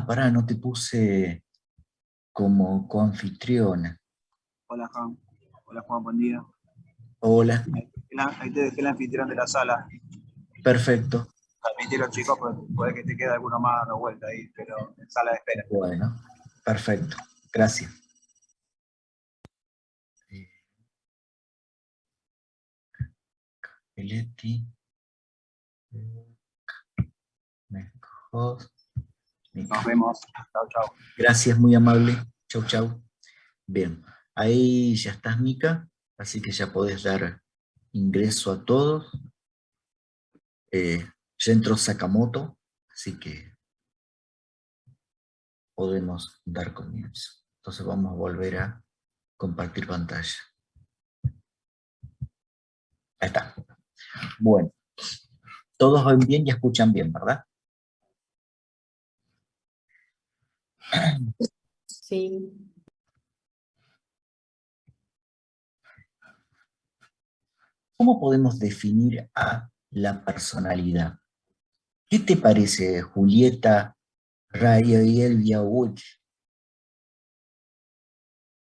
Pará, no te puse como coanfitriona. Hola Juan. Hola Juan, buen día. Hola, Ahí te dejé el anfitrión de la sala. perfecto. Admitieron chicos, pues puede que te quede alguno más dando vuelta ahí, pero en sala de espera. Bueno, perfecto. Gracias. Peletti. Nos vemos. Chao, chao. Gracias, muy amable. Chau, chau. Bien, ahí ya estás, Mica, así que ya podés dar ingreso a todos. Ya entró Sakamoto, así que podemos dar comienzo. Entonces vamos a volver a compartir pantalla. Ahí está. Bueno, todos ven bien y escuchan bien, ¿verdad? Sí. ¿Cómo podemos definir a la personalidad? ¿Qué te parece, Julieta, Raya y Elvia Wood?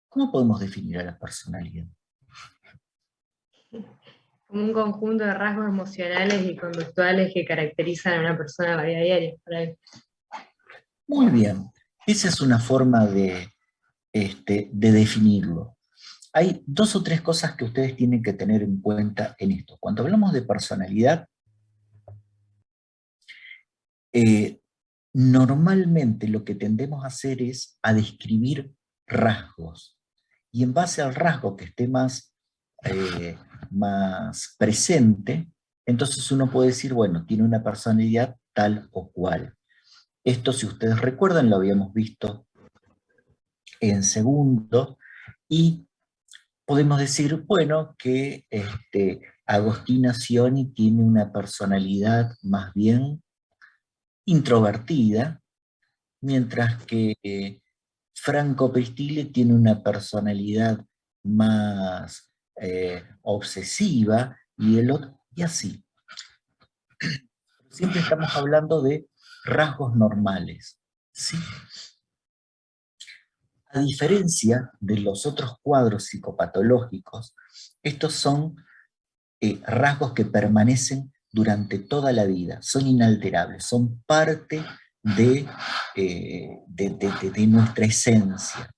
¿Cómo podemos definir a la personalidad? Como un conjunto de rasgos emocionales y conductuales que caracterizan a una persona en la vida diaria. Muy bien. Esa es una forma de definirlo. Hay dos o tres cosas que ustedes tienen que tener en cuenta en esto. Cuando hablamos de personalidad, normalmente lo que tendemos a hacer es a describir rasgos. Y en base al rasgo que esté más presente, entonces uno puede decir, bueno, tiene una personalidad tal o cual. Esto, si ustedes recuerdan, lo habíamos visto en segundo, y podemos decir, bueno, que Agostina Scioni tiene una personalidad más bien introvertida, mientras que Franco Pristile tiene una personalidad más obsesiva, y el otro, y así. Siempre estamos hablando de rasgos normales, ¿sí? A diferencia de los otros cuadros psicopatológicos, estos son rasgos que permanecen durante toda la vida, son inalterables, son parte de nuestra esencia.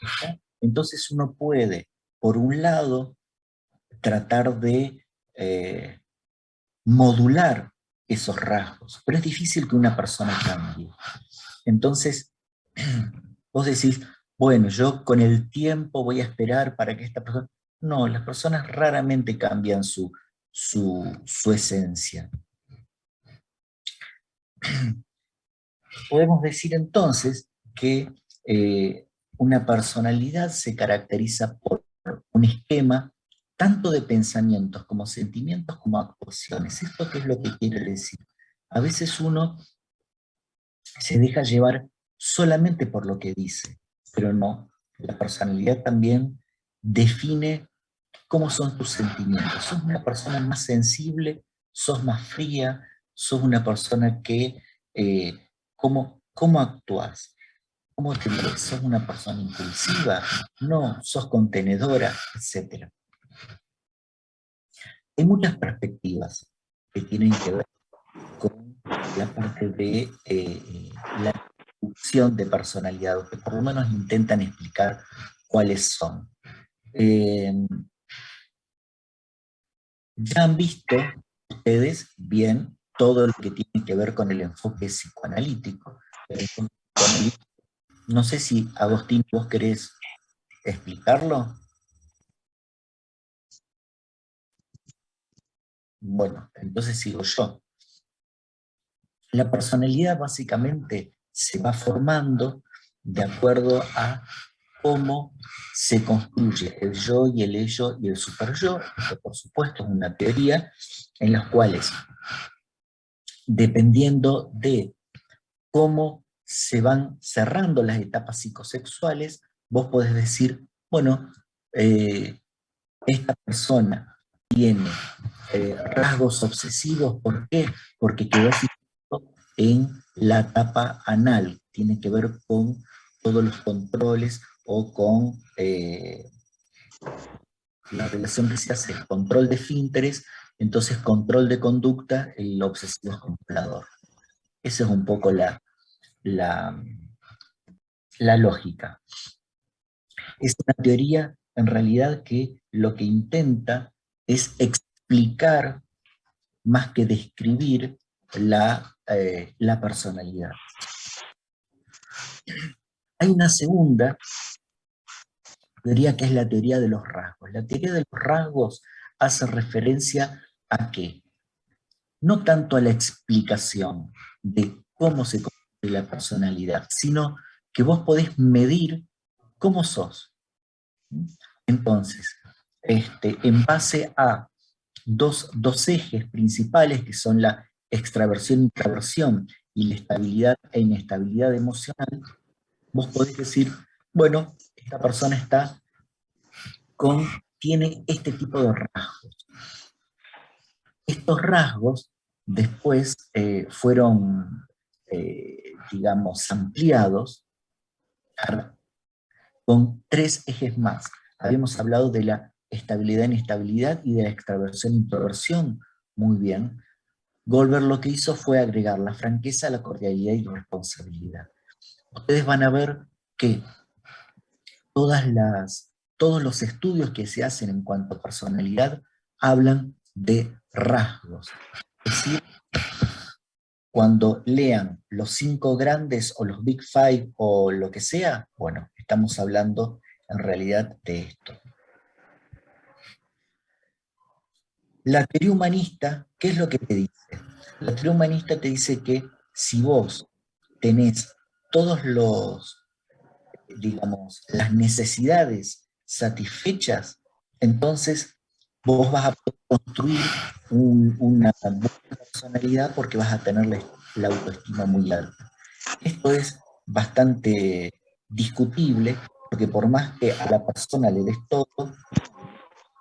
¿Está? Entonces uno puede, por un lado, tratar de modular esos rasgos, pero es difícil que una persona cambie. Entonces, vos decís, bueno, yo con el tiempo voy a esperar para que esta persona... No, las personas raramente cambian su esencia. Podemos decir entonces que una personalidad se caracteriza por un esquema tanto de pensamientos como sentimientos como actuaciones. ¿Esto qué es lo que quiere decir? A veces uno se deja llevar solamente por lo que dice, pero no. La personalidad también define cómo son tus sentimientos. ¿Sos una persona más sensible? ¿Sos más fría? ¿Sos una persona que... ¿cómo actúas? ¿Cómo te ves? ¿Sos una persona impulsiva? No, sos contenedora, etc. Hay muchas perspectivas que tienen que ver con la parte de la construcción de personalidad, o que por lo menos intentan explicar cuáles son. Ya han visto ustedes bien todo lo que tiene que ver con el enfoque psicoanalítico. No sé si, Agustín, vos querés explicarlo. Bueno, entonces sigo yo. La personalidad básicamente se va formando de acuerdo a cómo se construye el yo y el ello y el superyo. Esto, por supuesto, es una teoría en las cuales, dependiendo de cómo se van cerrando las etapas psicosexuales, vos podés decir, bueno, esta persona tiene rasgos obsesivos. ¿Por qué? Porque quedó situado en la etapa anal, tiene que ver con todos los controles o con la relación que se hace, control de esfínteres, entonces control de conducta, el obsesivo controlador. Esa es un poco la, la lógica. Es una teoría en realidad que lo que intenta es explicar más que describir la personalidad. Hay una segunda teoría que es la teoría de los rasgos. La teoría de los rasgos hace referencia a qué, no tanto a la explicación de cómo se construye la personalidad, sino que vos podés medir cómo sos. Entonces, en base a dos ejes principales que son la extraversión, intraversión y la estabilidad e inestabilidad emocional, vos podés decir, bueno, esta persona tiene este tipo de rasgos. Estos rasgos después fueron, digamos, ampliados con 3 ejes más. Habíamos hablado de la estabilidad, inestabilidad y de la extraversión, introversión. Muy bien. Goldberg lo que hizo fue agregar la franqueza, la cordialidad y la responsabilidad. Ustedes van a ver que todos los estudios que se hacen en cuanto a personalidad hablan de rasgos. Es decir, cuando lean los 5 grandes o los Big Five o lo que sea, bueno, estamos hablando en realidad de esto. La teoría humanista, ¿qué es lo que te dice? La teoría humanista te dice que si vos tenés todos digamos, las necesidades satisfechas, entonces vos vas a poder construir una buena personalidad porque vas a tener la autoestima muy alta. Esto es bastante discutible porque por más que a la persona le des todo,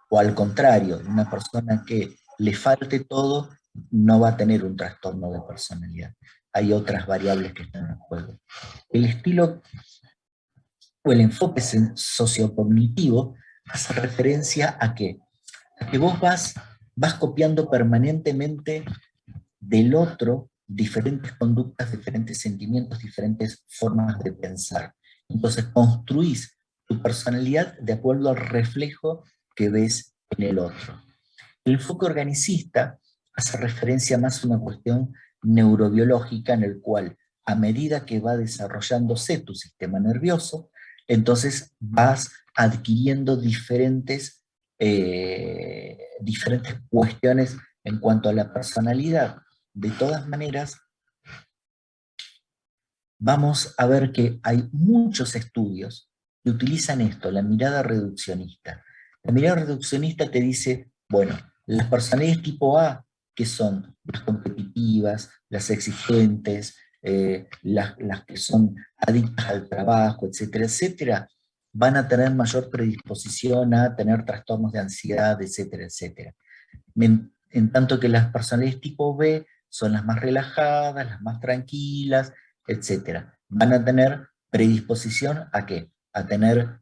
o al contrario, una persona que le falte todo, no va a tener un trastorno de personalidad. Hay otras variables que están en juego. El estilo o el enfoque sociocognitivo hace referencia a qué? A que vos vas copiando permanentemente del otro diferentes conductas, diferentes sentimientos, diferentes formas de pensar. Entonces construís tu personalidad de acuerdo al reflejo que ves en el otro. El enfoque organicista hace referencia más a una cuestión neurobiológica en el cual a medida que va desarrollándose tu sistema nervioso, entonces vas adquiriendo diferentes cuestiones en cuanto a la personalidad. De todas maneras, vamos a ver que hay muchos estudios que utilizan esto, la mirada reduccionista. La mirada reduccionista te dice, bueno, las personalidades tipo A, que son las competitivas, las exigentes, las que son adictas al trabajo, etcétera, etcétera, van a tener mayor predisposición a tener trastornos de ansiedad, etcétera, etcétera. En tanto que las personalidades tipo B son las más relajadas, las más tranquilas, etcétera. Van a tener predisposición ¿a qué? A tener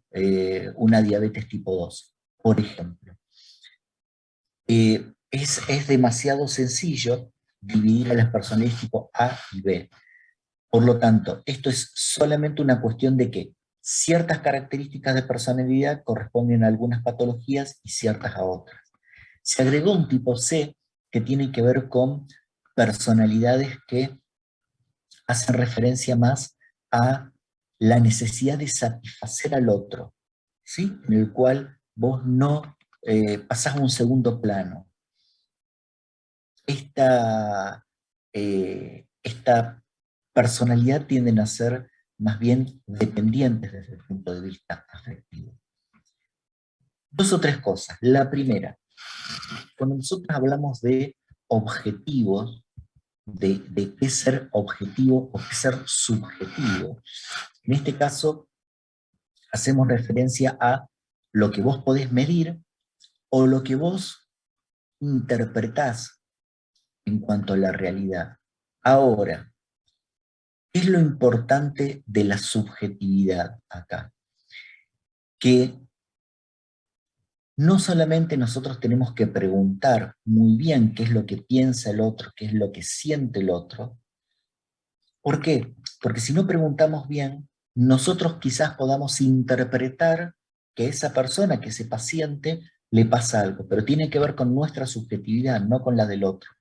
una diabetes tipo 2, por ejemplo. Es demasiado sencillo dividir a las personalidades tipo A y B. Por lo tanto, esto es solamente una cuestión de que ciertas características de personalidad corresponden a algunas patologías y ciertas a otras. Se agregó un tipo C que tiene que ver con personalidades que hacen referencia más a la necesidad de satisfacer al otro, ¿sí? En el cual vos no pasás a un segundo plano. Esta personalidad tienden a ser más bien dependientes desde el punto de vista afectivo. 2 o 3 cosas. La primera, cuando nosotros hablamos de objetivos, de qué ser objetivo o qué ser subjetivo, en este caso hacemos referencia a lo que vos podés medir o lo que vos interpretás en cuanto a la realidad. Ahora, ¿Qué es lo importante de la subjetividad acá? Que no solamente nosotros tenemos que preguntar muy bien qué es lo que piensa el otro, qué es lo que siente el otro. ¿Por qué? Porque si no preguntamos bien, nosotros quizás podamos interpretar que esa persona, que ese paciente, le pasa algo, pero tiene que ver con nuestra subjetividad, no con la del otro.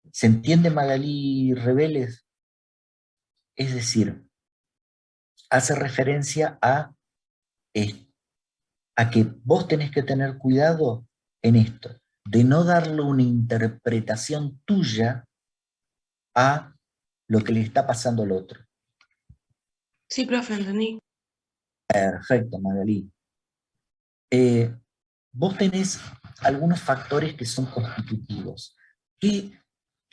¿Se entiende, Magalí Reveles? Es decir, hace referencia eh, a que vos tenés que tener cuidado en esto, de no darle una interpretación tuya a lo que le está pasando al otro. Sí, profe, entendí. Perfecto, Magalí. Vos tenés algunos factores que son constitutivos.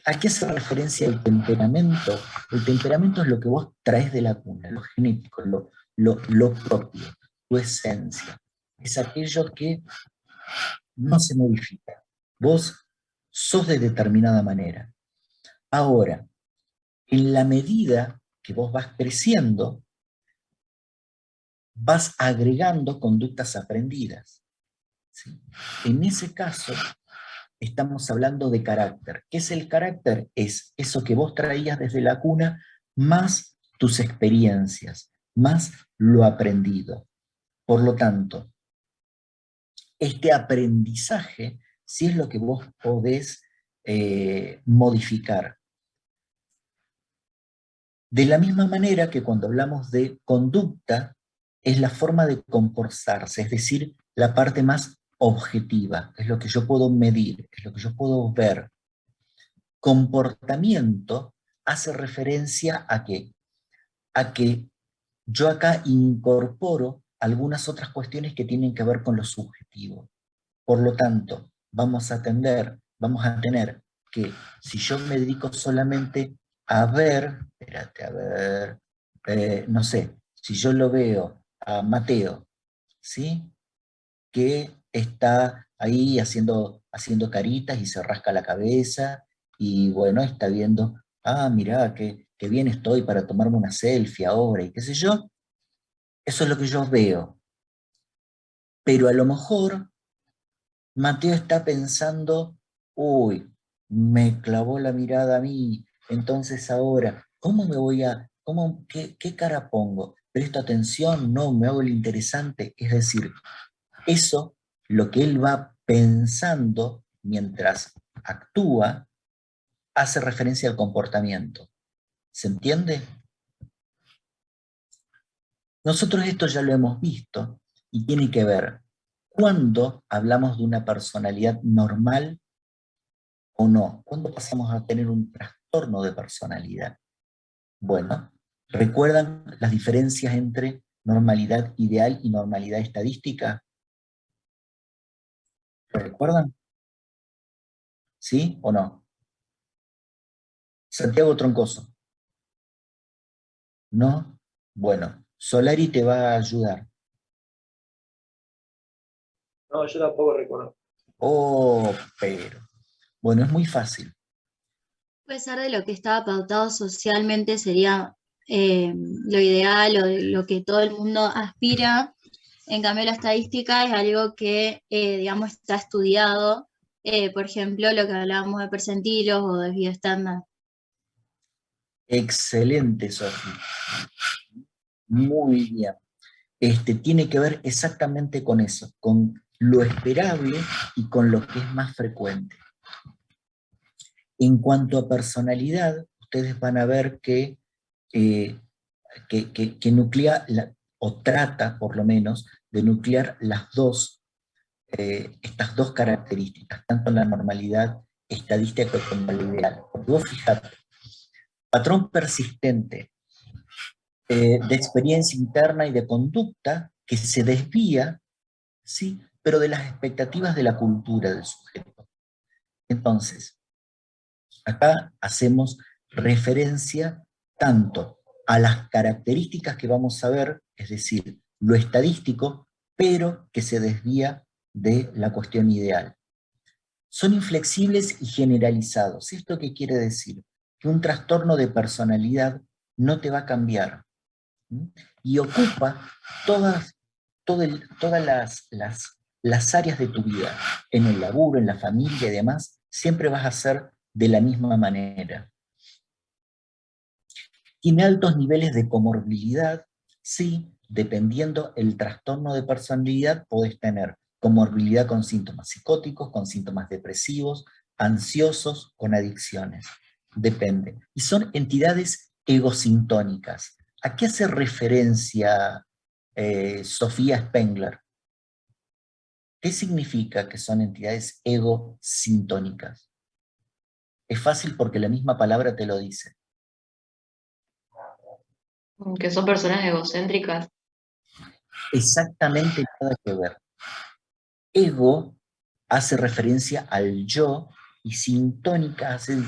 ¿A qué hace referencia el temperamento? El temperamento es lo que vos traes de la cuna, lo genético, lo propio, tu esencia. Es aquello que no se modifica. Vos sos de determinada manera. Ahora, en la medida que vos vas creciendo, vas agregando conductas aprendidas, ¿sí? En ese caso, estamos hablando de carácter. ¿Qué es el carácter? Es eso que vos traías desde la cuna, más tus experiencias, más lo aprendido. Por lo tanto, este aprendizaje sí es lo que vos podés modificar. De la misma manera que cuando hablamos de conducta, es la forma de comportarse, es decir, la parte más objetiva, es lo que yo puedo medir, es lo que yo puedo ver. Comportamiento hace referencia a qué? A que yo acá incorporo algunas otras cuestiones que tienen que ver con lo subjetivo. Por lo tanto, vamos a tener que si yo me dedico solamente a ver, espérate, a ver, no sé, si yo lo veo a Mateo, ¿sí? Que está ahí haciendo caritas y se rasca la cabeza, y bueno, está viendo, mirá, qué bien estoy para tomarme una selfie ahora, y qué sé yo, eso es lo que yo veo. Pero a lo mejor Mateo está pensando, uy, me clavó la mirada a mí, entonces ahora, qué cara pongo? ¿Presto atención? No, me hago el interesante. Es decir, eso, lo que él va pensando mientras actúa, hace referencia al comportamiento. ¿Se entiende? Nosotros esto ya lo hemos visto y tiene que ver cuándo hablamos de una personalidad normal o no, cuándo pasamos a tener un trastorno de personalidad. Bueno, ¿recuerdan las diferencias entre normalidad ideal y normalidad estadística? ¿Lo recuerdan? ¿Sí o no? Santiago Troncoso. ¿No? Bueno, Solari te va a ayudar. No, yo tampoco recuerdo. Oh, pero. Bueno, es muy fácil. A pesar de lo que estaba pautado socialmente sería lo ideal o lo que todo el mundo aspira, en cambio la estadística es algo que, digamos, está estudiado, por ejemplo, lo que hablábamos de percentilos o de desvío estándar. Excelente, Sofía. Muy bien. Tiene que ver exactamente con eso, con lo esperable y con lo que es más frecuente. En cuanto a personalidad, ustedes van a ver que nuclea, o trata por lo menos, de nuclear estas dos características, tanto la normalidad estadística como la ideal. Porque vos fijate, patrón persistente de experiencia interna y de conducta que se desvía, ¿sí? Pero de las expectativas de la cultura del sujeto. Entonces, acá hacemos referencia tanto a las características que vamos a ver, es decir, lo estadístico, pero que se desvía de la cuestión ideal. Son inflexibles y generalizados. ¿Esto qué quiere decir? que un trastorno de personalidad no te va a cambiar. ¿Mm? Y ocupa todas las áreas de tu vida, en el laburo, en la familia y demás, siempre vas a ser de la misma manera. Tiene altos niveles de comorbilidad, sí, dependiendo el trastorno de personalidad, podés tener comorbilidad con síntomas psicóticos, con síntomas depresivos, ansiosos, con adicciones. Depende. Y son entidades egosintónicas. ¿A qué hace referencia Sofía Spengler? ¿Qué significa que son entidades egosintónicas? Es fácil porque la misma palabra te lo dice. Que son personas egocéntricas. Exactamente nada que ver. Ego hace referencia al yo y sintónica hace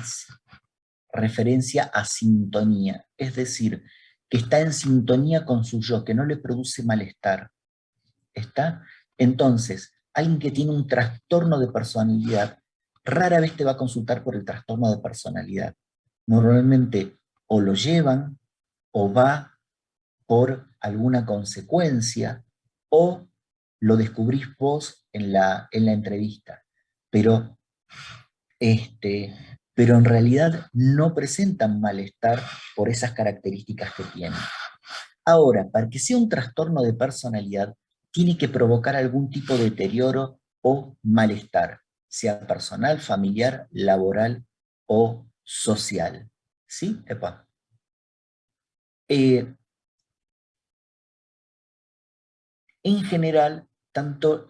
referencia a sintonía. Es decir, que está en sintonía con su yo, que no le produce malestar. ¿Está? Entonces, alguien que tiene un trastorno de personalidad rara vez te va a consultar por el trastorno de personalidad. Normalmente o lo llevan o va por alguna consecuencia o lo descubrís vos en la entrevista. Pero en realidad no presentan malestar por esas características que tienen. Ahora, para que sea un trastorno de personalidad, tiene que provocar algún tipo de deterioro o malestar, sea personal, familiar, laboral o social. ¿Sí? Epa. En general, tanto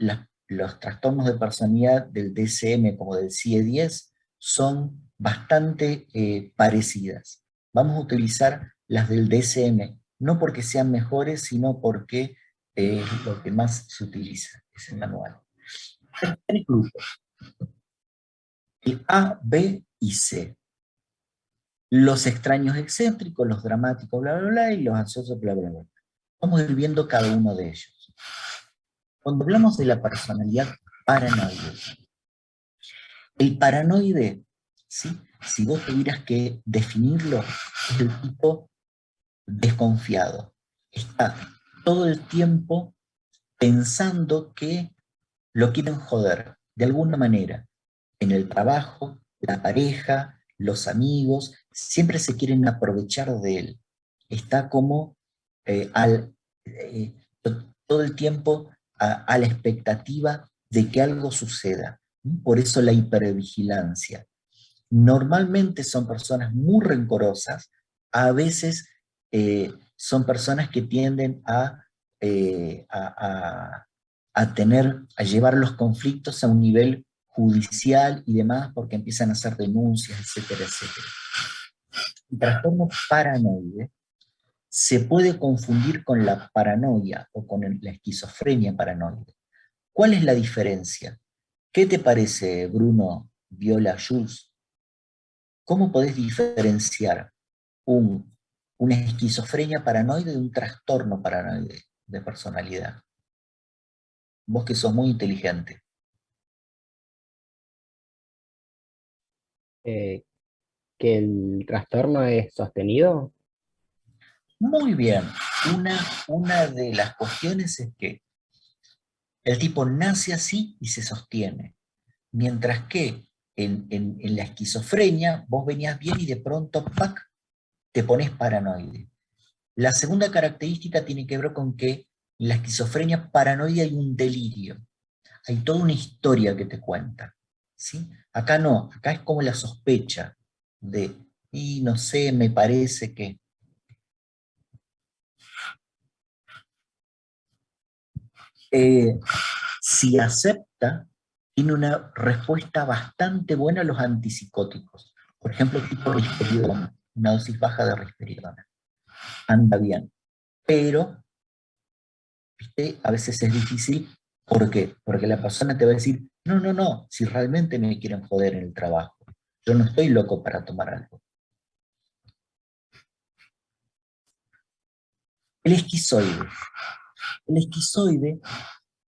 los trastornos de personalidad del DSM como del CIE-10 son bastante parecidas. Vamos a utilizar las del DSM, no porque sean mejores, sino porque es lo que más se utiliza, es el manual. Incluye el A, B y C. Los extraños excéntricos, los dramáticos, bla, bla, bla, y los ansiosos, bla, bla, bla. Vamos a ir viendo cada uno de ellos. Cuando hablamos de la personalidad paranoide, el paranoide, ¿sí? Si vos tuvieras que definirlo, es el tipo desconfiado. Está todo el tiempo pensando que lo quieren joder, de alguna manera. En el trabajo, la pareja, los amigos, siempre se quieren aprovechar de él. Está como todo el tiempo a la expectativa de que algo suceda. Por eso la hipervigilancia. Normalmente son personas muy rencorosas, a veces son personas que tienden a llevar los conflictos a un nivel judicial y demás, porque empiezan a hacer denuncias, etcétera, etcétera. El trastorno paranoide se puede confundir con la paranoia o con la esquizofrenia paranoide. ¿Cuál es la diferencia? ¿Qué te parece, Bruno, Viola, Jules? ¿Cómo podés diferenciar una esquizofrenia paranoide de un trastorno paranoide de personalidad? Vos que sos muy inteligente. Que el trastorno es sostenido. Muy bien. Una de las cuestiones es que el tipo nace así y se sostiene. Mientras que en la esquizofrenia vos venías bien y de pronto ¡pac!, te pones paranoide. La segunda característica tiene que ver con que en la esquizofrenia paranoide hay un delirio. Hay toda una historia que te cuenta. ¿Sí? Acá no, acá es como la sospecha de, y no sé, me parece que... si acepta, tiene una respuesta bastante buena a los antipsicóticos. Por ejemplo, tipo risperidona, una dosis baja de risperidona. Anda bien. Pero, ¿viste? A veces es difícil. ¿Por qué? Porque la persona te va a decir, no, no, no, si realmente me quieren joder en el trabajo. Yo no estoy loco para tomar algo. El esquizoide. El esquizoide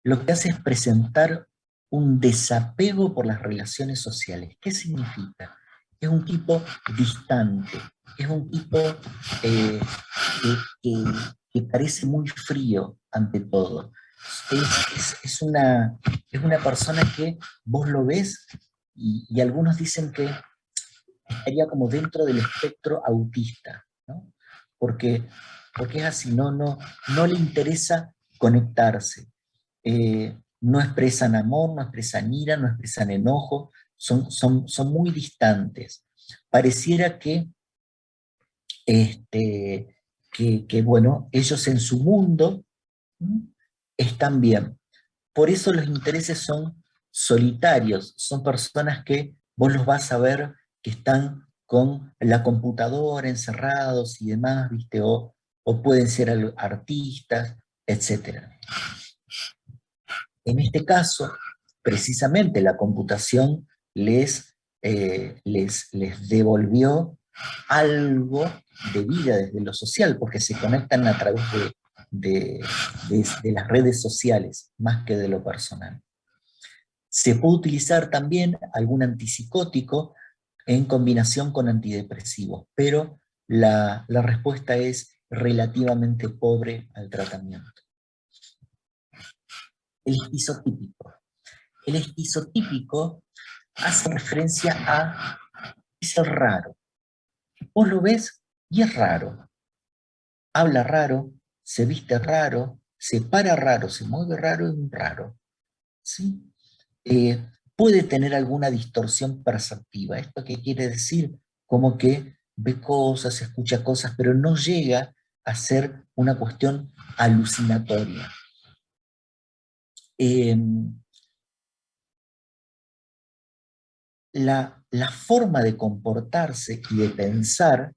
lo que hace es presentar un desapego por las relaciones sociales. ¿Qué significa? es un tipo distante, es un tipo que, que parece muy frío ante todo. Es una persona que vos lo ves y algunos dicen que estaría como dentro del espectro autista, ¿no? Porque es así, no le interesa conectarse. No expresan amor, no expresan ira, no expresan enojo, son muy distantes. Pareciera bueno, ellos en su mundo están bien. Por eso los intereses son solitarios, son personas que vos los vas a ver que están con la computadora encerrados y demás, ¿viste? O pueden ser artistas, etc. En este caso, precisamente la computación les devolvió algo de vida desde lo social, porque se conectan a través de las redes sociales, más que de lo personal. Se puede utilizar también algún antipsicótico en combinación con antidepresivos, pero la respuesta es relativamente pobre al tratamiento. El esquizotípico. El esquizotípico hace referencia a es el raro. Vos lo ves y es raro. Habla raro, se viste raro, se para raro, se mueve raro, es un raro. ¿Sí? Puede tener alguna distorsión perceptiva. ¿Esto qué quiere decir? Como que ve cosas, escucha cosas, pero no llega a ser una cuestión alucinatoria. La forma de comportarse y de pensar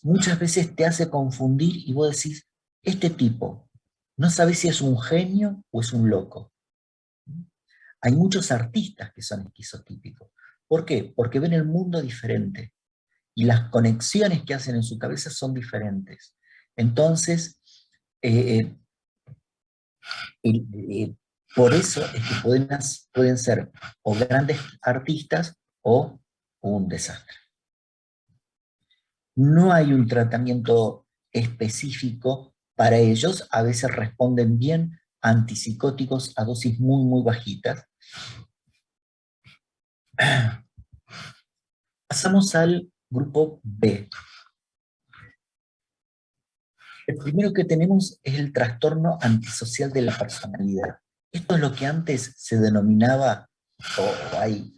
muchas veces te hace confundir y vos decís, este tipo, no sabés si es un genio o es un loco. Hay muchos artistas que son esquizotípicos. ¿Por qué? Porque ven el mundo diferente y las conexiones que hacen en su cabeza son diferentes. Entonces, por eso es que pueden ser o grandes artistas o un desastre. No hay un tratamiento específico para ellos, a veces responden bien a antipsicóticos a dosis muy, muy bajitas. Pasamos al grupo B. El primero que tenemos es el trastorno antisocial de la personalidad. Esto es lo que antes se denominaba, o hay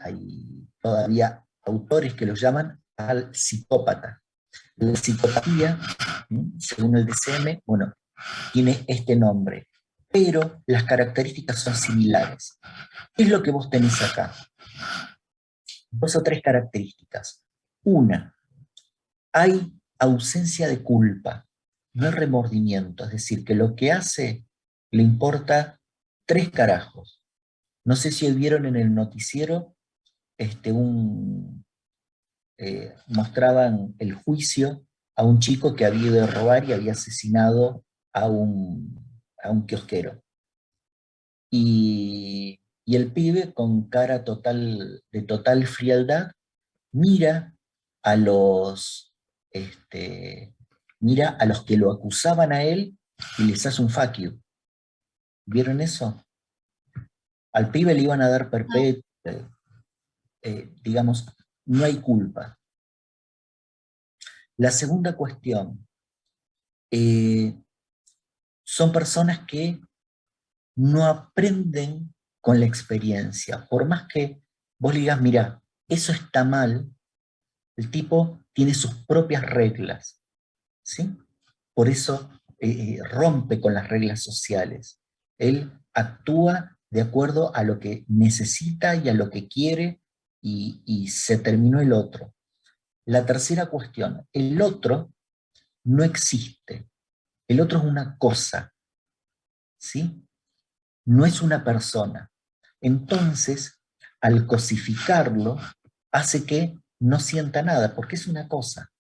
todavía autores que lo llaman al psicópata. La psicopatía, según el DSM, bueno, tiene este nombre, pero las características son similares. ¿Qué es lo que vos tenés acá? 2 o 3 características. Una, hay ausencia de culpa, no hay remordimiento, es decir, que lo que hace le importa 3 carajos. No sé si vieron en el noticiero, mostraban el juicio a un chico que había ido a robar y había asesinado a un kiosquero. Y el pibe, con cara de total frialdad, mira a los que lo acusaban a él y les hace un fuck you. ¿Vieron eso? Al pibe le iban a dar perpetuo, digamos, no hay culpa. La segunda cuestión, son personas que no aprenden con la experiencia. Por más que vos le digas, mira, eso está mal, el tipo tiene sus propias reglas, ¿sí? Por eso rompe con las reglas sociales. Él actúa de acuerdo a lo que necesita y a lo que quiere y se terminó el otro. La tercera cuestión, el otro no existe. El otro es una cosa, ¿sí? No es una persona. Entonces, al cosificarlo, hace que no sienta nada, porque es una cosa.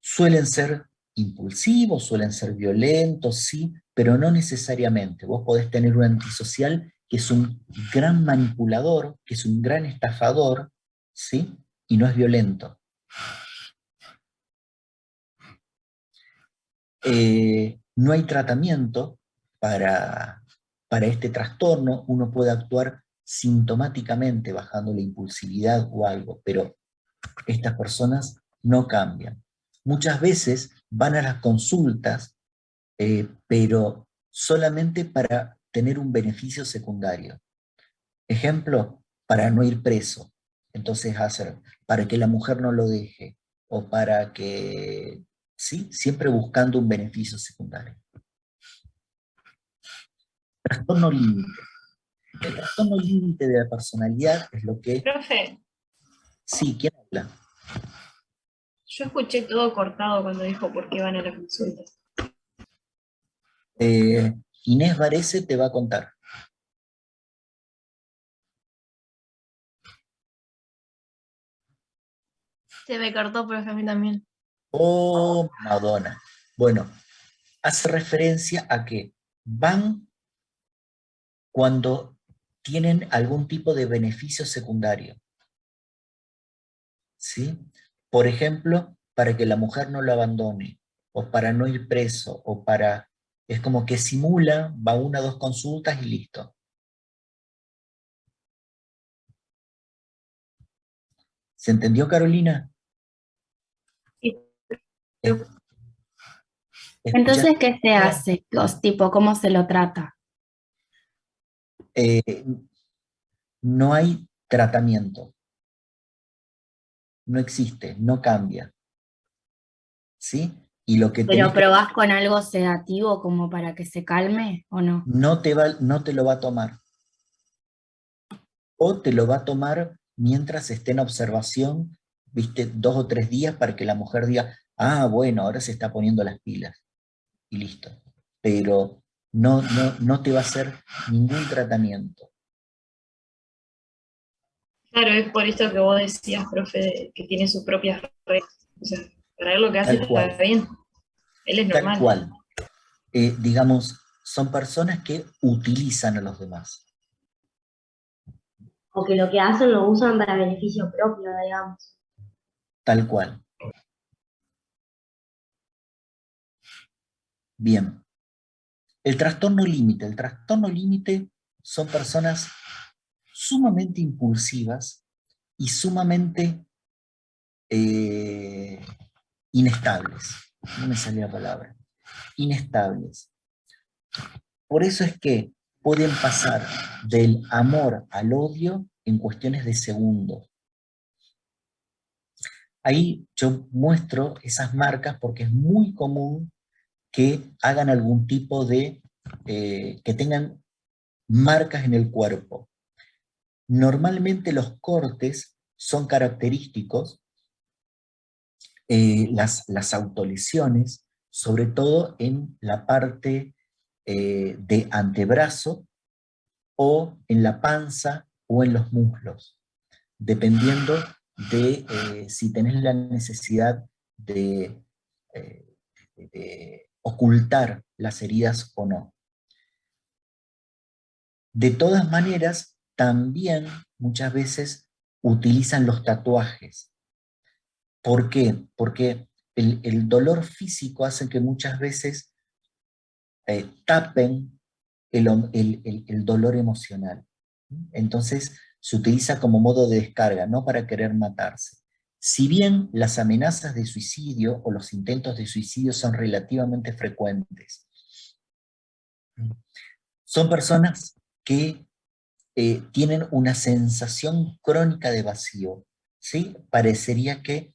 Suelen ser impulsivos, suelen ser violentos, sí, pero no necesariamente. Vos podés tener un antisocial que es un gran manipulador, que es un gran estafador, ¿sí? Y no es violento. No hay tratamiento para este trastorno. Uno puede actuar sintomáticamente bajando la impulsividad o algo, pero estas personas no cambian. Muchas veces van a las consultas, pero solamente para tener un beneficio secundario. Ejemplo, para no ir preso. Entonces para que la mujer no lo deje, o para que, ¿sí? Siempre buscando un beneficio secundario. Trastorno límite. El trastorno límite de la personalidad es lo que... Profe, Sí, ¿quién habla? yo escuché todo cortado cuando dijo por qué van a la consulta. Inés Varese te va a contar. Se me cortó, profe, a mí también. Oh, Madonna. Bueno, hace referencia a que van cuando tienen algún tipo de beneficio secundario. ¿Sí? Por ejemplo, para que la mujer no lo abandone, o para no ir preso, o para... Es como que simula, va una o dos consultas y listo. ¿Se entendió, Carolina? Sí. Es- Entonces, ¿Escuchaste? ¿qué se hace? Tipo, ¿cómo se lo trata? Eh, no hay tratamiento, no existe, no cambia. ¿Sí? Y lo que tenés ¿Pero que... probás con algo sedativo como para que se calme o no? No te lo va a tomar. O te lo va a tomar mientras esté en observación, viste, 2 o 3 días para que la mujer diga, ah, bueno, ahora se está poniendo las pilas. Y listo. Pero no te va a hacer ningún tratamiento. Claro, es por esto que vos decías, profe, que tiene sus propias reglas. O sea, para él lo que hace Tal cual, está bien. Él es tal normal. cual. Digamos, son personas que utilizan a los demás. O que lo que hacen lo usan para beneficio propio, digamos. Tal cual. Bien. El trastorno límite. El trastorno límite son personas sumamente impulsivas y sumamente inestables. No me salía la palabra. Inestables. Por eso es que pueden pasar del amor al odio en cuestiones de segundos. Ahí yo muestro esas marcas porque es muy común que hagan algún tipo de, que tengan marcas en el cuerpo. Normalmente los cortes son característicos, las autolesiones, sobre todo en la parte de antebrazo o en la panza o en los muslos, dependiendo de si tenés la necesidad de, de ocultar las heridas o no. De todas maneras, también muchas veces utilizan los tatuajes. ¿Por qué? Porque el dolor físico hace que muchas veces tapen el dolor emocional. Entonces se utiliza como modo de descarga, no para querer matarse. Si bien las amenazas de suicidio o los intentos de suicidio son relativamente frecuentes, son personas que tienen una sensación crónica de vacío, ¿sí? Parecería que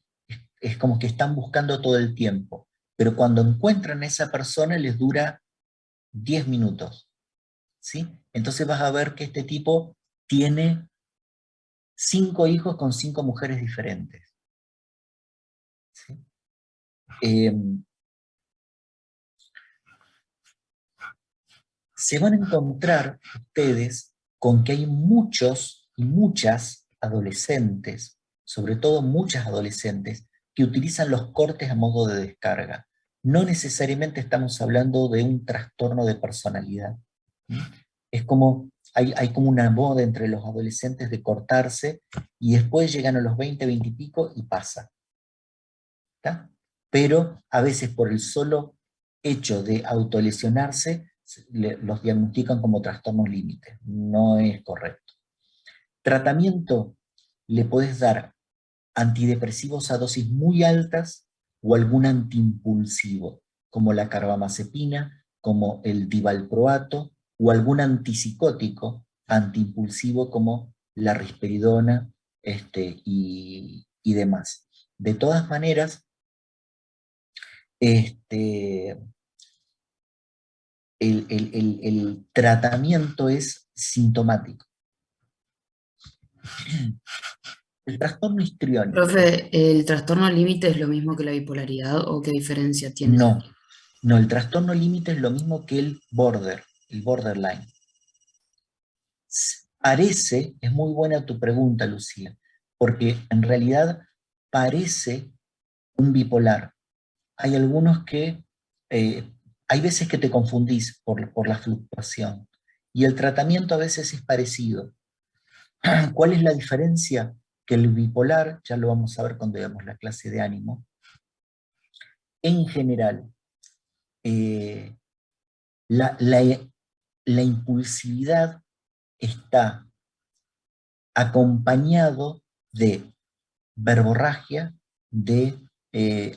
es como que están buscando todo el tiempo, pero cuando encuentran a esa persona les dura 10 minutos, ¿sí? Entonces vas a ver que este tipo tiene 5 hijos con 5 mujeres diferentes, ¿sí? Se van a encontrar ustedes con que hay muchos y muchas adolescentes, sobre todo muchas adolescentes, que utilizan los cortes a modo de descarga. No necesariamente estamos hablando de un trastorno de personalidad. Es como hay como una moda entre los adolescentes de cortarse y después llegan a los 20, 20 y pico y pasa. ¿Está? Pero a veces por el solo hecho de autolesionarse, los diagnostican como trastornos límites. No es correcto. Tratamiento, le podés dar antidepresivos a dosis muy altas o algún antiimpulsivo, como la carbamazepina, como el divalproato, o algún antipsicótico antiimpulsivo como la risperidona y demás. De todas maneras, el tratamiento es sintomático. El trastorno histriónico. Profe, ¿el trastorno límite es lo mismo que la bipolaridad o qué diferencia tiene? No, el trastorno límite es lo mismo que el borderline. Parece, es muy buena tu pregunta, Lucía, porque en realidad parece un bipolar. Hay algunos que, hay veces que te confundís por la fluctuación, y el tratamiento a veces es parecido. ¿Cuál es la diferencia? Que el bipolar, ya lo vamos a ver cuando veamos la clase de ánimo, en general, la impulsividad está acompañado de verborragia, de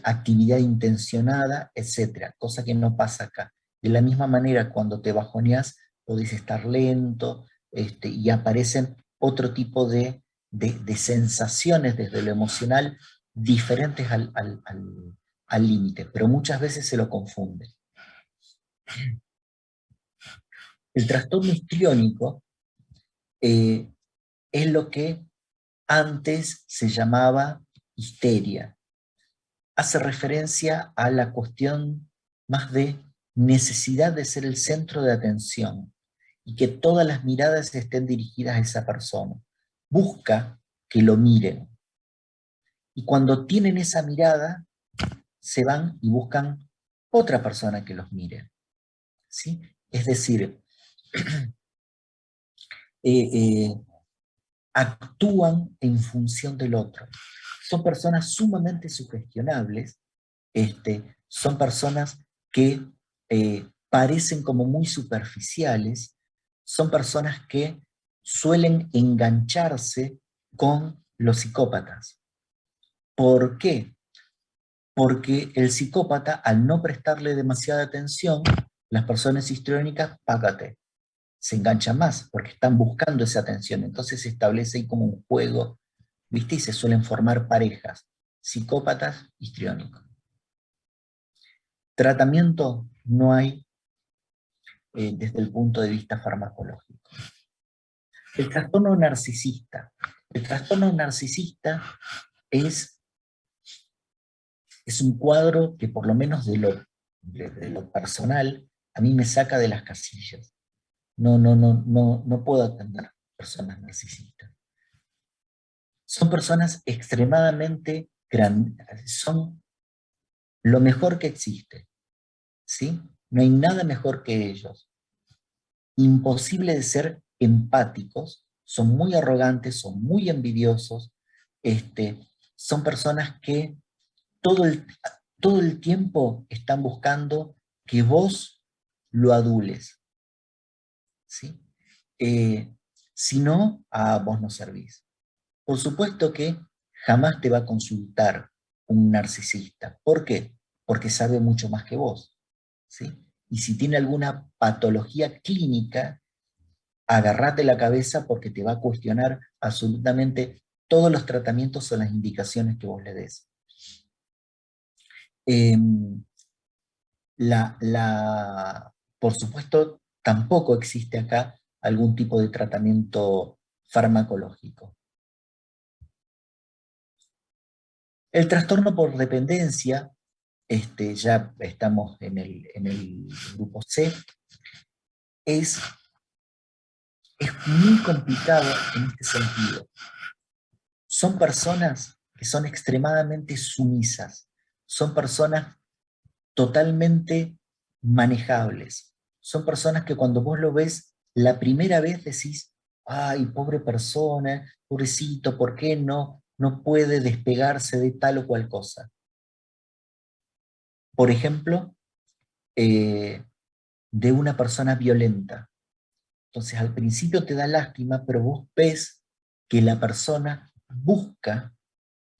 actividad intencionada, etc. Cosa que no pasa acá. De la misma manera, cuando te bajoneas, podés estar lento, y aparecen otro tipo de sensaciones desde lo emocional diferentes al límite, pero muchas veces se lo confunde. El trastorno histriónico es lo que antes se llamaba histeria. Hace referencia a la cuestión más de necesidad de ser el centro de atención y que todas las miradas estén dirigidas a esa persona. Busca que lo miren. Y cuando tienen esa mirada, se van y buscan otra persona que los mire. ¿Sí? Es decir, actúan en función del otro. Son personas sumamente sugestionables, son personas que parecen como muy superficiales, son personas que suelen engancharse con los psicópatas. ¿Por qué? Porque el psicópata, al no prestarle demasiada atención, las personas histriónicas, págate, se enganchan más, porque están buscando esa atención. Entonces se establece ahí como un juego, ¿viste? Y se suelen formar parejas, psicópatas, histriónicos. Tratamiento no hay desde el punto de vista farmacológico. El trastorno narcisista. El trastorno narcisista es un cuadro que por lo menos de lo personal a mí me saca de las casillas. No puedo atender personas narcisistas. Son personas extremadamente grandes, son lo mejor que existe, ¿sí? No hay nada mejor que ellos. Imposible de ser empáticos, son muy arrogantes, son muy envidiosos, son personas que todo el tiempo están buscando que vos lo adules, ¿sí? Si no, a vos no servís. Por supuesto que jamás te va a consultar un narcisista. ¿Por qué? Porque sabe mucho más que vos, ¿sí? Y si tiene alguna patología clínica, agarrate la cabeza porque te va a cuestionar absolutamente todos los tratamientos o las indicaciones que vos le des. Por supuesto, tampoco existe acá algún tipo de tratamiento farmacológico. El trastorno por dependencia, ya estamos en el grupo C, es muy complicado en este sentido. Son personas que son extremadamente sumisas, son personas totalmente manejables, son personas que cuando vos lo ves la primera vez decís, ay, pobre persona, pobrecito, ¿por qué no puede despegarse de tal o cual cosa? Por ejemplo, de una persona violenta. Entonces al principio te da lástima, pero vos ves que la persona busca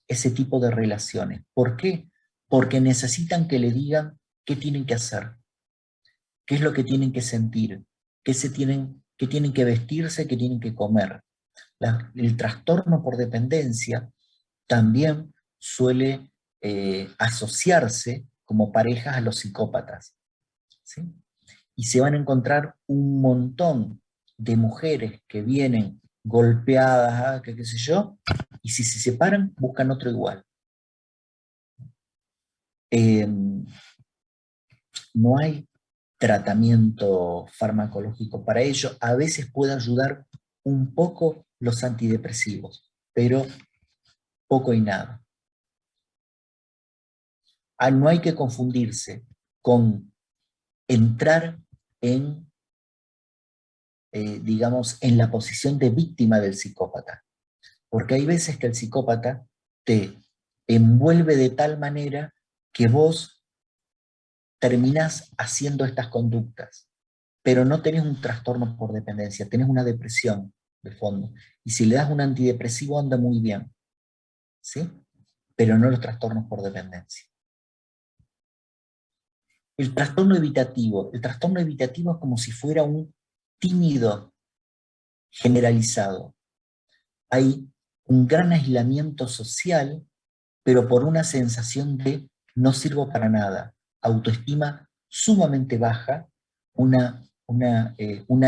ese tipo de relaciones. ¿Por qué? Porque necesitan que le digan qué tienen que hacer, qué es lo que tienen que sentir, qué tienen que vestirse, qué tienen que comer. El trastorno por dependencia también suele asociarse como parejas a los psicópatas, ¿sí? Y se van a encontrar un montón de mujeres que vienen golpeadas, qué sé yo, y si se separan, buscan otro igual. No hay tratamiento farmacológico para ello. A veces puede ayudar un poco los antidepresivos, pero poco y nada. No hay que confundirse con entrar en, digamos, en la posición de víctima del psicópata. Porque hay veces que el psicópata te envuelve de tal manera que vos terminás haciendo estas conductas, pero no tenés un trastorno por dependencia, tenés una depresión de fondo. Y si le das un antidepresivo anda muy bien, ¿sí? Pero no los trastornos por dependencia. El trastorno evitativo es como si fuera un tímido generalizado. Hay un gran aislamiento social, pero por una sensación de no sirvo para nada, autoestima sumamente baja, una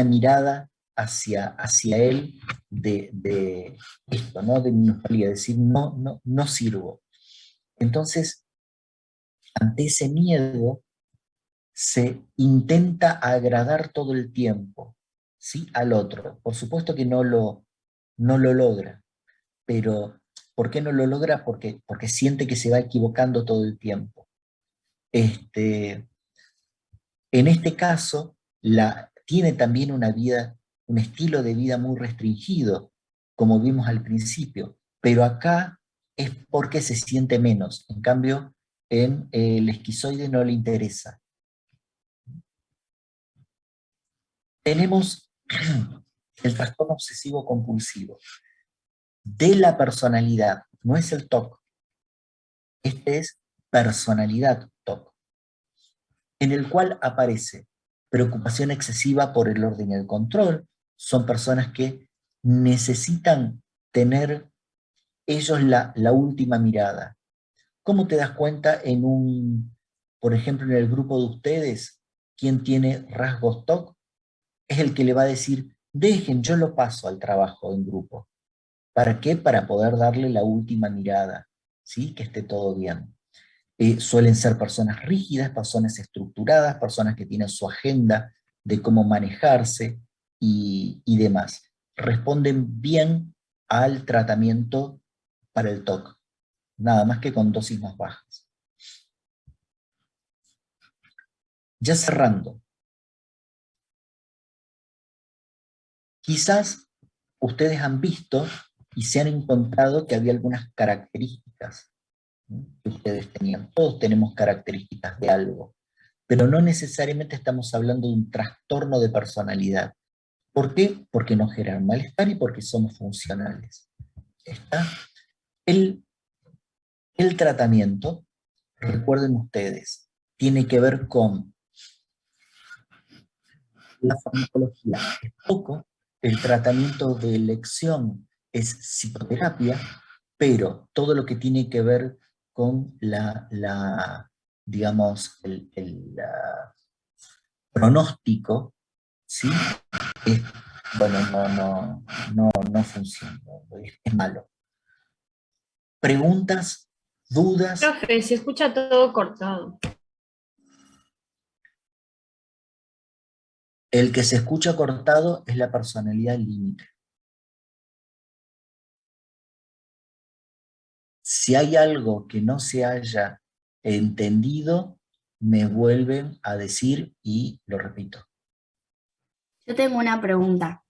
mirada hacia él de esto, ¿no? De minusvalía, decir no sirvo. Entonces, ante ese miedo, se intenta agradar todo el tiempo, ¿sí? Al otro. Por supuesto que no lo logra, pero ¿por qué no lo logra? Porque siente que se va equivocando todo el tiempo. En este caso, tiene también una vida, un estilo de vida muy restringido, como vimos al principio, pero acá es porque se siente menos. En cambio, en el esquizoide no le interesa. Tenemos el trastorno obsesivo compulsivo de la personalidad, no es el TOC, este es personalidad TOC, en el cual aparece preocupación excesiva por el orden y el control. Son personas que necesitan tener ellos la última mirada. ¿Cómo te das cuenta por ejemplo, en el grupo de ustedes, quién tiene rasgos TOC? Es el que le va a decir, dejen, yo lo paso al trabajo en grupo. ¿Para qué? Para poder darle la última mirada, ¿sí? Que esté todo bien. Suelen ser personas rígidas, personas estructuradas, personas que tienen su agenda de cómo manejarse y demás. Responden bien al tratamiento para el TOC, nada más que con dosis más bajas. Ya cerrando, quizás ustedes han visto y se han encontrado que había algunas características, ¿no?, que ustedes tenían. Todos tenemos características de algo, pero no necesariamente estamos hablando de un trastorno de personalidad. ¿Por qué? Porque nos generan malestar y porque somos funcionales. ¿Está? El tratamiento, recuerden ustedes, tiene que ver con la farmacología. Es poco, el tratamiento de elección es psicoterapia, pero todo lo que tiene que ver con digamos, el pronóstico, ¿sí? Bueno, no funciona, es malo. ¿Preguntas? ¿Dudas? Profe, se escucha todo cortado. El que se escucha cortado es la personalidad límite. Si hay algo que no se haya entendido, me vuelven a decir y lo repito. Yo tengo una pregunta.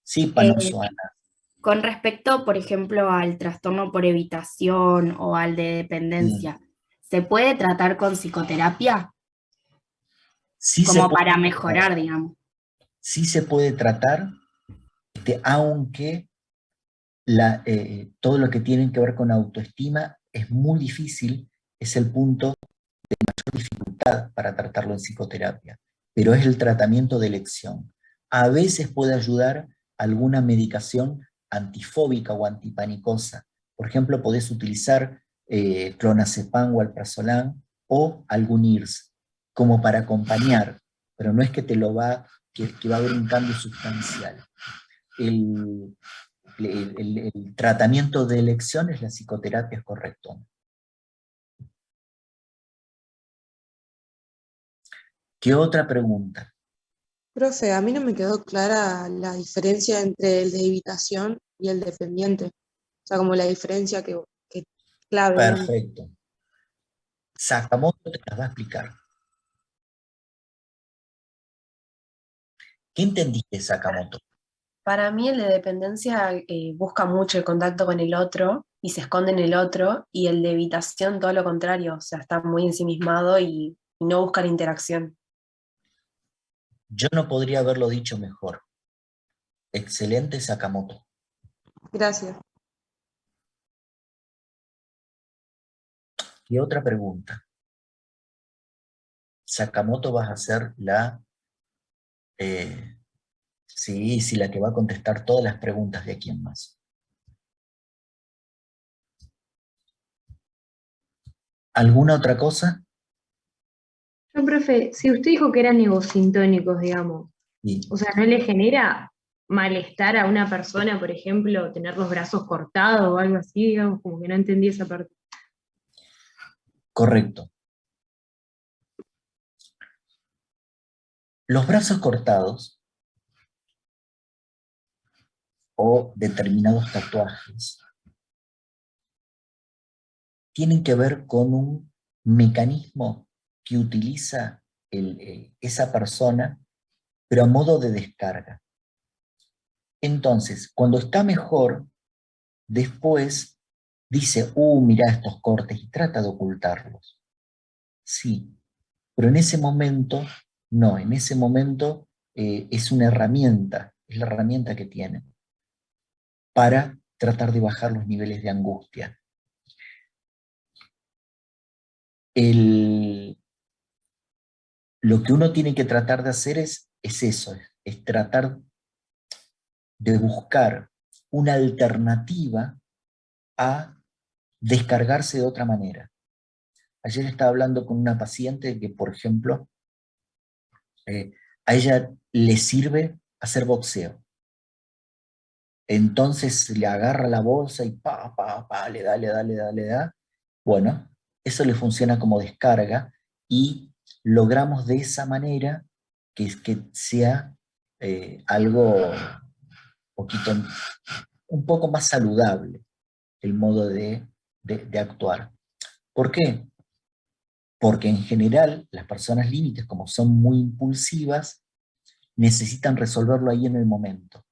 Sí, Eh, Panoso, Ana. con respecto, por ejemplo, al trastorno por evitación o al de Sí, dependencia, ¿se puede tratar con psicoterapia? sí se Como puede para tratar, mejorar, digamos. sí se puede tratar, aunque todo lo que tiene que ver con autoestima es muy difícil, es el punto de dificultad para tratarlo en psicoterapia, pero es el tratamiento de elección. A veces puede ayudar alguna medicación antifóbica o antipanicosa. Por ejemplo, podés utilizar clonazepam o alprazolam o algún IRS como para acompañar, pero no es que que va a haber un cambio sustancial. El, el tratamiento de elección es la psicoterapia, es correcto. ¿Qué otra pregunta? Profe, a mí no me quedó clara la diferencia entre el de evitación y el dependiente. O sea, como la diferencia que clave, digamos. Perfecto. Sakamoto te las va a explicar. ¿Qué entendiste de Sakamoto? Para mí el de dependencia busca mucho el contacto con el otro y se esconde en el otro, y el de evitación todo lo contrario, o sea, está muy ensimismado y no busca la interacción. Yo no podría haberlo dicho mejor. Excelente, Sakamoto. Gracias. ¿Qué otra pregunta? Sakamoto vas a ser sí, la que va a contestar todas las preguntas de aquí en más. ¿Alguna otra cosa? Yo, profe, si usted dijo que eran egosintónicos, digamos, Sí, o sea, ¿no le genera malestar a una persona, por ejemplo, tener los brazos cortados o algo así, digamos, como que no entendí esa parte? correcto. Los brazos cortados o determinados tatuajes tienen que ver con un mecanismo que utiliza esa persona, pero a modo de descarga. Entonces, cuando está mejor, después dice, mira estos cortes, y trata de ocultarlos. Sí, pero en ese momento, no, en ese momento es una herramienta, es la herramienta que tiene para tratar de bajar los niveles de angustia. Lo que uno tiene que tratar de hacer es eso, es tratar de buscar una alternativa a descargarse de otra manera. Ayer estaba hablando con una paciente que, por ejemplo, a ella le sirve hacer boxeo. Entonces le agarra la bolsa y le da, le da, le da, le da. Bueno, eso le funciona como descarga y logramos de esa manera que sea algo un poco más saludable el modo de actuar. ¿Por qué? Porque en general las personas límites, como son muy impulsivas, necesitan resolverlo ahí en el momento.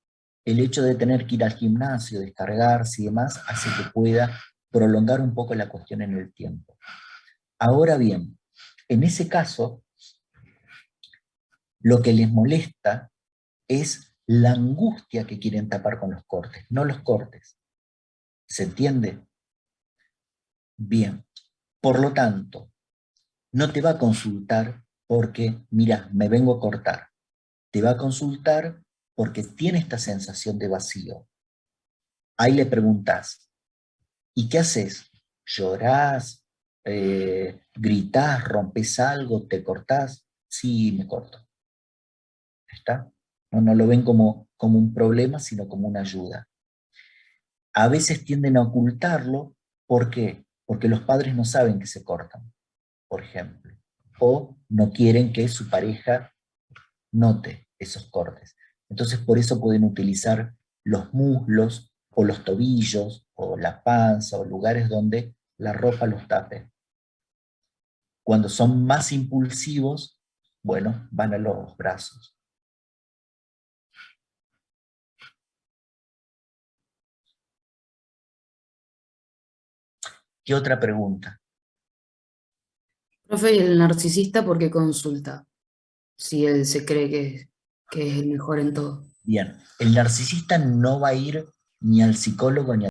El hecho de tener que ir al gimnasio, descargarse y demás, hace que pueda prolongar un poco la cuestión en el tiempo. Ahora bien, en ese caso, lo que les molesta es la angustia que quieren tapar con los cortes, no los cortes. ¿Se entiende? Bien. Por lo tanto, no te va a consultar porque, mira, me vengo a cortar. Te va a consultar porque tiene esta sensación de vacío. Ahí le preguntás, ¿y qué haces? ¿Llorás? ¿Gritás? ¿Rompes algo? ¿Te cortás? Sí, me corto. ¿Está? No lo ven como un problema, sino como una ayuda. A veces tienden a ocultarlo, ¿por qué? Porque los padres no saben que se cortan, por ejemplo, o no quieren que su pareja note esos cortes. Entonces por eso pueden utilizar los muslos o los tobillos o la panza o lugares donde la ropa los tape. Cuando son más impulsivos, bueno, van a los brazos. ¿Qué otra pregunta? Profe, ¿y el narcisista por qué consulta? Si él se cree que es el mejor en todo. Bien, el narcisista no va a ir ni al psicólogo ni